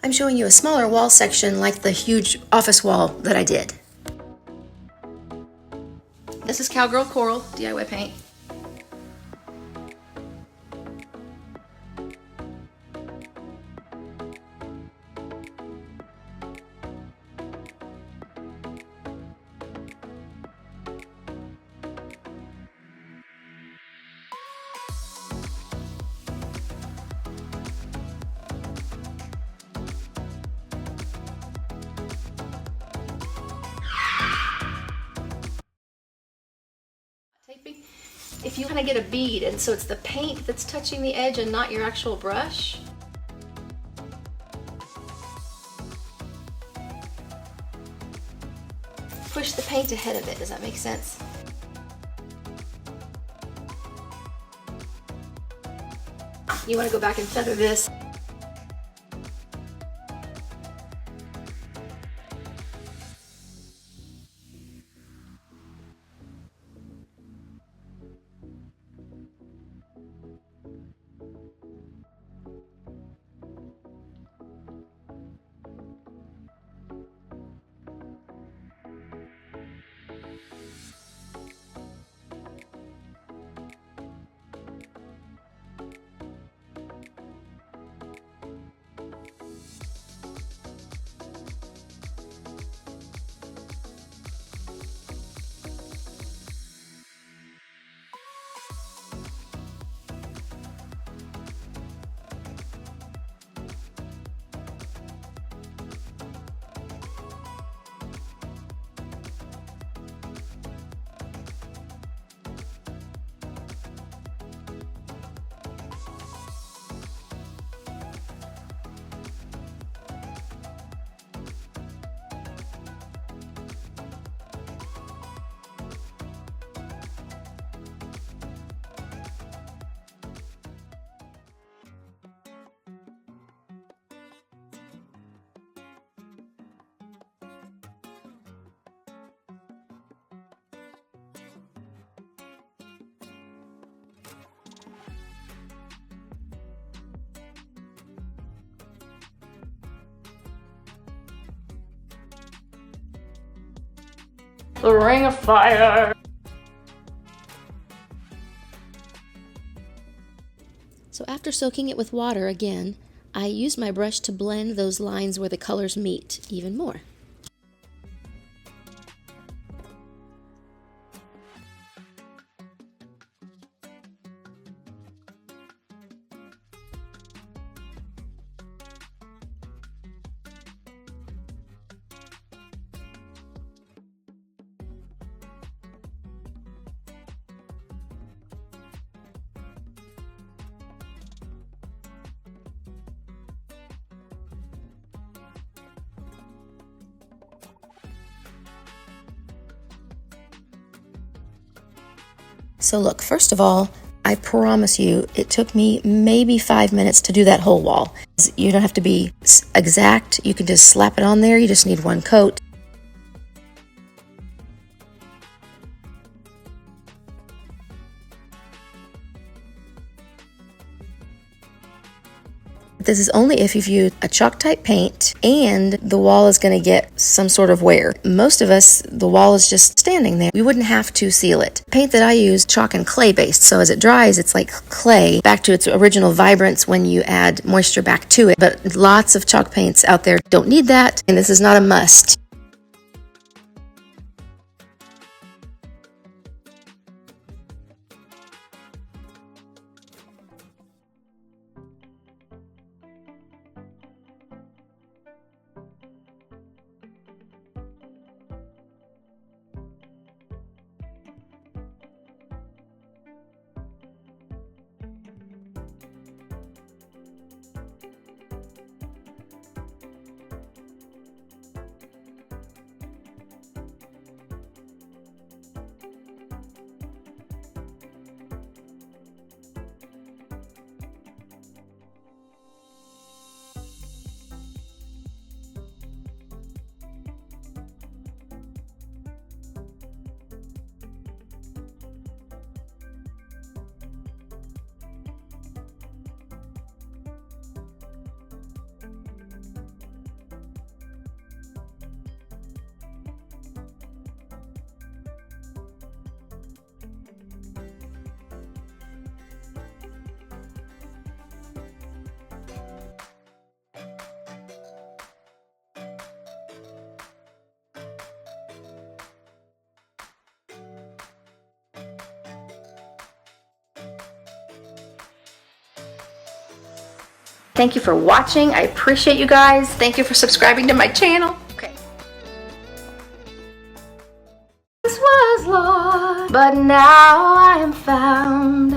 I'm showing you a smaller wall section like the huge office wall that I did. This is Cowgirl Coral DIY paint. If you want to get a bead, and so it's the paint that's touching the edge and not your actual brush, push the paint ahead of it. Does that make sense? You want to go back and feather this. The Ring of Fire! So after soaking it with water again, I used my brush to blend those lines where the colors meet even more. So look, first of all, I promise you, it took me maybe 5 minutes to do that whole wall. You don't have to be exact. You can just slap it on there. You just need one coat. This is only if you've used a chalk type paint and the wall is going to get some sort of wear. Most of us, the wall is just standing there. We wouldn't have to seal it. The paint that I use, chalk and clay based, so as it dries, it's like clay back to its original vibrance when you add moisture back to it. But lots of chalk paints out there don't need that, and this is not a must. Thank you for watching. I appreciate you guys. Thank you for subscribing to my channel. Okay. This was lost, but now I am found.